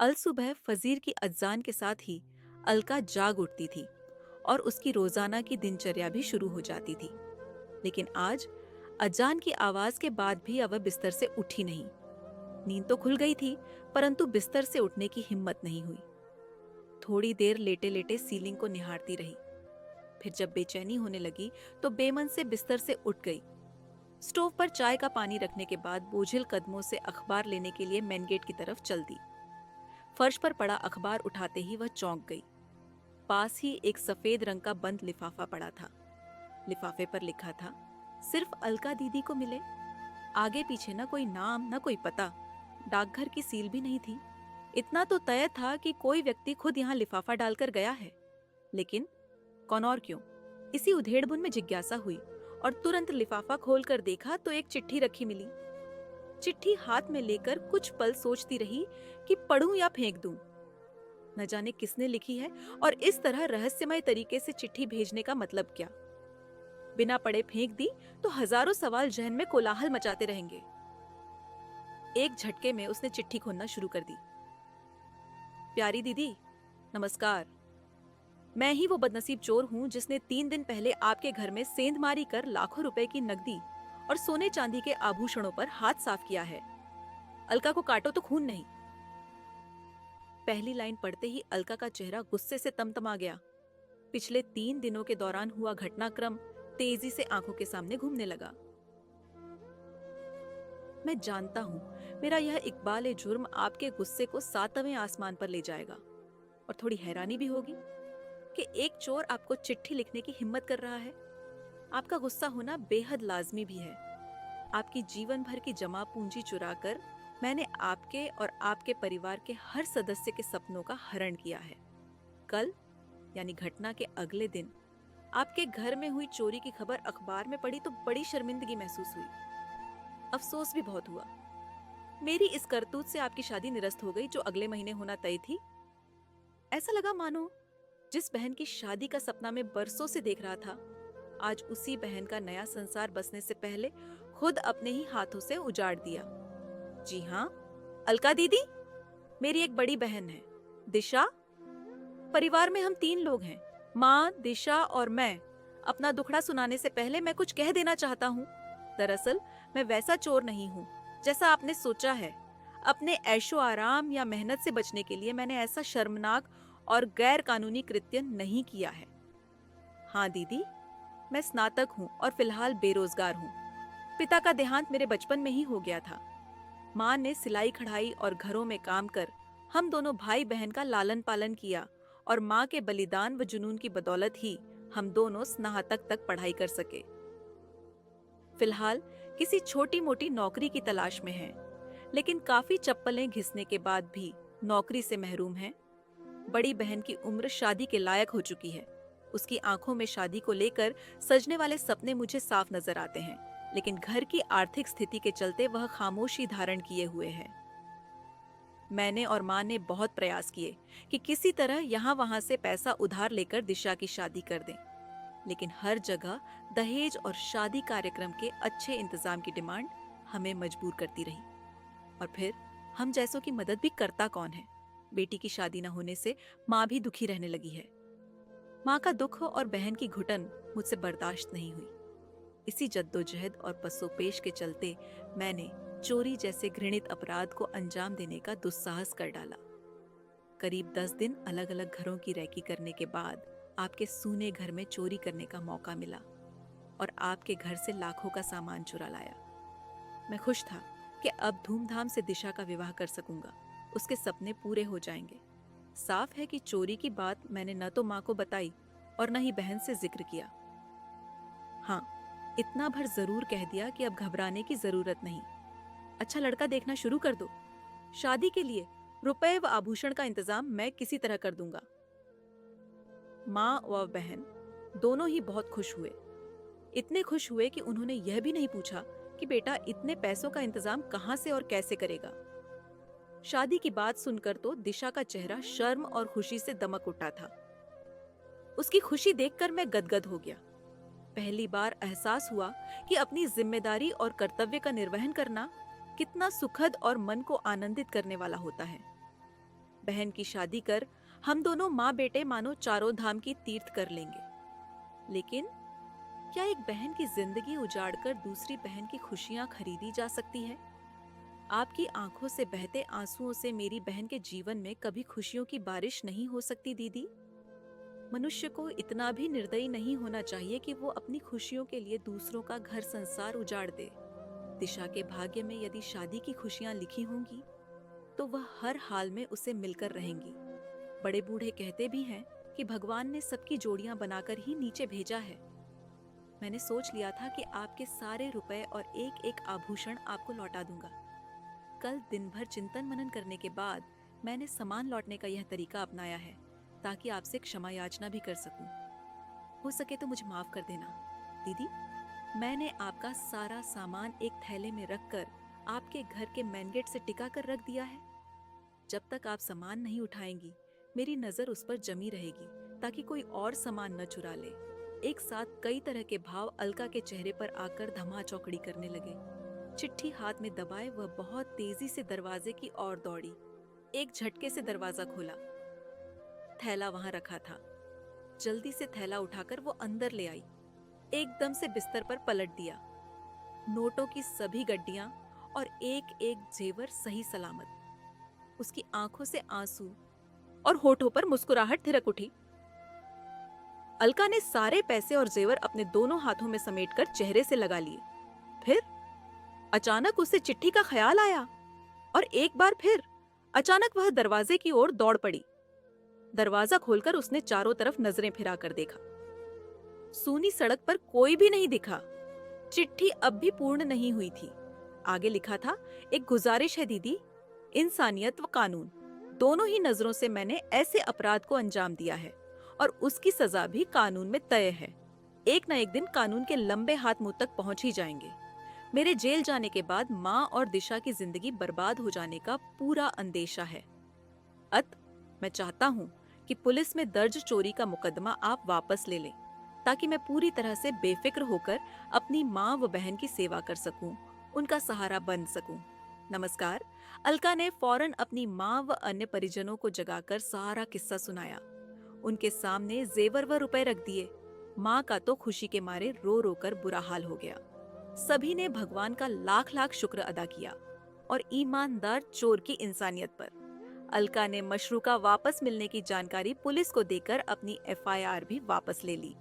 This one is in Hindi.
अलसुबह फजीर की अजान के साथ ही अलका जाग उठती थी और उसकी रोजाना की दिनचर्या भी शुरू हो जाती थी। लेकिन आज अजान की आवाज के बाद भी वह बिस्तर से उठी नहीं। नींद तो खुल गई थी, परंतु बिस्तर से उठने की हिम्मत नहीं हुई। थोड़ी देर लेटे लेटे सीलिंग को निहारती रही। फिर जब बेचैनी होने लगी तो बेमन से बिस्तर से उठ गई। स्टोव पर चाय का पानी रखने के बाद बोझिल कदमों से अखबार लेने के लिए मेन गेट की तरफ चल दी। फर्श पर पड़ा अखबार उठाते ही वह चौंक गई। पास ही एक सफेद रंग का बंद लिफाफा पड़ा था। लिफाफे पर लिखा था, सिर्फ अलका दीदी को मिले। आगे पीछे न कोई नाम न कोई पता, डाकघर की सील भी नहीं थी। इतना तो तय था कि कोई व्यक्ति खुद यहाँ लिफाफा डालकर गया है, लेकिन कौन और क्यों? इसी उधेड़बुन में जिज्ञासा हुई और तुरंत लिफाफा खोलकर देखा तो एक चिट्ठी रखी मिली। चिट्ठी हाथ में लेकर कुछ पल सोचती रही कि पढ़ूं या फेंक दूं। न जाने किसने लिखी है और इस तरह रहस्यमय तरीके से चिट्ठी भेजने का मतलब क्या। बिना पढ़े फेंक दी तो हजारों सवाल जहन में कोलाहल मचाते रहेंगे। एक झटके में उसने चिट्ठी खोलना शुरू कर दी। प्यारी दीदी, नमस्कार। मैं ही वो बदनसीब चोर हूँ जिसने 3 दिन पहले आपके घर में सेंधमारी कर लाखों रुपए की नकदी और सोने चांदी के आभूषणों पर हाथ साफ किया है। अलका को काटो तो खून नहीं। पहली लाइन पढ़ते ही अलका का चेहरा गुस्से से तमतमा गया। पिछले 3 दिनों के दौरान हुआ घटनाक्रम तेजी से आंखों के सामने घूमने लगा। मैं जानता हूं, मेरा यह इकबाल ए जुर्म आपके गुस्से को 7वें आसमान पर ले जाएगा और थोड़ी हैरानी भी होगी कि एक चोर आपको चिट्ठी लिखने की हिम्मत कर रहा है। आपका गुस्सा होना बेहद लाजमी भी है। आपकी जीवन भर की जमा पूंजी चुराकर मैंने आपके और आपके परिवार के हर सदस्य के सपनों का हरण किया है। कल यानी घटना के अगले दिन आपके घर में हुई चोरी की खबर अखबार में पढ़ी तो बड़ी शर्मिंदगी महसूस हुई। अफसोस भी बहुत हुआ। मेरी इस करतूत से आपकी शादी निरस्त हो गई जो अगले महीने होना तय थी। ऐसा लगा मानो जिस बहन की शादी का सपना में बरसों से देख रहा था, आज उसी बहन का नया संसार बसने से पहले खुद अपने ही हाथों से उजाड़ दिया। जी हाँ, अलका दीदी मेरी एक बड़ी बहन है, दिशा। परिवार में हम 3 लोग हैं, माँ, दिशा और मैं। अपना दुखड़ा सुनाने से पहले मैं कुछ कह देना चाहता हूँ। दरअसल मैं वैसा चोर नहीं हूँ जैसा आपने सोचा है। अपने ऐशो आराम या मेहनत से बचने के लिए मैंने ऐसा शर्मनाक और गैर कानूनी कृत्य नहीं किया है। हाँ दीदी, मैं स्नातक हूँ और फिलहाल बेरोजगार हूँ। पिता का देहांत मेरे बचपन में ही हो गया था। माँ ने सिलाई कढ़ाई और घरों में काम कर हम दोनों भाई बहन का लालन पालन किया और माँ के बलिदान व जुनून की बदौलत ही हम दोनों स्नातक तक पढ़ाई कर सके। फिलहाल किसी छोटी मोटी नौकरी की तलाश में हैं, लेकिन काफी चप्पलें घिसने के बाद भी नौकरी से महरूम हैं। बड़ी बहन की उम्र शादी के लायक हो चुकी है। उसकी आंखों में शादी को लेकर सजने वाले सपने मुझे साफ नजर आते हैं, लेकिन घर की आर्थिक स्थिति के चलते वह खामोशी धारण किए हुए है। मैंने और माँ ने बहुत प्रयास किए कि किसी तरह यहाँ वहां से पैसा उधार लेकर दिशा की शादी कर दें, लेकिन हर जगह दहेज और शादी कार्यक्रम के अच्छे इंतजाम की डिमांड हमें मजबूर करती रही। और फिर हम जैसों की मदद भी करता कौन है। बेटी की शादी न होने से माँ भी दुखी रहने लगी है। माँ का दुख और बहन की घुटन मुझसे बर्दाश्त नहीं हुई। इसी जद्दोजहद और पसोपेश के चलते मैंने चोरी जैसे घृणित अपराध को अंजाम देने का दुस्साहस कर डाला। करीब 10 दिन अलग अलग घरों की रैकी करने के बाद आपके सूने घर में चोरी करने का मौका मिला और आपके घर से लाखों का सामान चुरा लाया। मैं खुश था कि अब धूमधाम से दिशा का विवाह कर सकूंगा, उसके सपने पूरे हो जाएंगे। साफ है कि चोरी की बात मैंने न तो माँ को बताई और न ही बहन से जिक्र किया। हाँ, इतना भर जरूर कह दिया कि अब घबराने की जरूरत नहीं। अच्छा लड़का देखना शुरू कर दो। शादी के लिए रुपए व आभूषण का इंतजाम मैं किसी तरह कर दूंगा। माँ व बहन दोनों ही बहुत खुश हुए। इतने खुश हुए कि उन्होंने यह भी नहीं पूछा कि बेटा इतने पैसों का इंतजाम कहां से और कैसे करेगा। शादी की बात सुनकर तो दिशा का चेहरा शर्म और खुशी से दमक उठा था। उसकी खुशी देखकर मैं गदगद हो गया। पहली बार एहसास हुआ कि अपनी जिम्मेदारी और कर्तव्य का निर्वहन करना कितना सुखद और मन को आनंदित करने वाला होता है। बहन की शादी कर हम दोनों माँ बेटे मानो चारों धाम की तीर्थ कर लेंगे। लेकिन क्या एक बहन की जिंदगी उजाड़कर दूसरी बहन की खुशियां खरीदी जा सकती है? आपकी आंखों से बहते आंसुओं से मेरी बहन के जीवन में कभी खुशियों की बारिश नहीं हो सकती दीदी। मनुष्य को इतना भी निर्दयी नहीं होना चाहिए कि वो अपनी खुशियों के लिए दूसरों का घर संसार उजाड़ दे। दिशा के भाग्य में यदि शादी की खुशियां लिखी होंगी तो वह हर हाल में उसे मिलकर रहेंगी। बड़े बूढ़े कहते भी हैं कि भगवान ने सबकी जोड़ियां बनाकर ही नीचे भेजा है। मैंने सोच लिया था कि आपके सारे रुपए और एक एक आभूषण आपको लौटा दूंगा। कल दिन भर चिंतन मनन करने के बाद मैंने सामान लौटने का यह तरीका अपनाया है ताकि आपसे क्षमा याचना भी कर सकूं। हो सके तो मुझे माफ कर देना दीदी। मैंने आपका सारा सामान एक थैले में रखकर आपके घर के मेन गेट से टिका कर रख दिया है। जब तक आप सामान नहीं उठाएंगी मेरी नजर उस पर जमी रहेगी ताकि कोई और सामान न चुरा ले। एक साथ कई तरह के भाव अलका के चेहरे पर आकर धमाचौकड़ी करने लगे। चिट्ठी हाथ में दबाए वह बहुत तेजी से दरवाजे की ओर दौड़ी। एक झटके से दरवाजा खोला। थैला वहां रखा था। जल्दी से थैला उठाकर वो अंदर ले आई। एकदम से बिस्तर पर पलट दिया। नोटों की सभी गड्डियां और एक एक जेवर सही सलामत। उसकी आंखों से आंसू और होठों पर मुस्कुराहट थिरक उठी। अलका ने सारे पैसे और जेवर अपने दोनों हाथों में समेटकर चेहरे से लगा लिए। फिर अचानक उसे चिट्ठी का ख्याल आया और एक बार फिर अचानक वह दरवाजे की ओर दौड़ पड़ी। दरवाजा खोलकर उसने चारों तरफ नजरें फिराकर देखा। सूनी सड़क पर कोई भी नहीं दिखा। चिट्ठी अब भी पूर्ण नहीं हुई थी। आगे लिखा था, एक गुजारिश है दीदी, इंसानियत व कानून दोनों ही नजरों से मैंने ऐसे अपराध को अंजाम दिया है और उसकी सजा भी कानून में तय है। एक न एक दिन कानून के लंबे हाथ मुंह तक पहुंच ही जाएंगे। मेरे जेल जाने के बाद माँ और दिशा की जिंदगी बर्बाद हो जाने का पूरा अंदेशा है। मैं चाहता हूँ कि पुलिस में दर्ज चोरी का मुकदमा आप वापस ले लें ताकि मैं पूरी तरह से बेफिक्र होकर अपनी माँ व बहन की सेवा कर सकूं, उनका सहारा बन सकूं। नमस्कार। अलका ने फौरन अपनी माँ व अन्य परिजनों को जगाकर सारा किस्सा सुनाया। उनके सामने जेवर व रुपए रख दिए। माँ का तो खुशी के मारे रो रो कर बुरा हाल हो गया। सभी ने भगवान का लाख लाख शुक्र अदा किया और ईमानदार चोर की इंसानियत पर। अलका ने मशरू का वापस मिलने की जानकारी पुलिस को देकर अपनी एफआईआर भी वापस ले ली।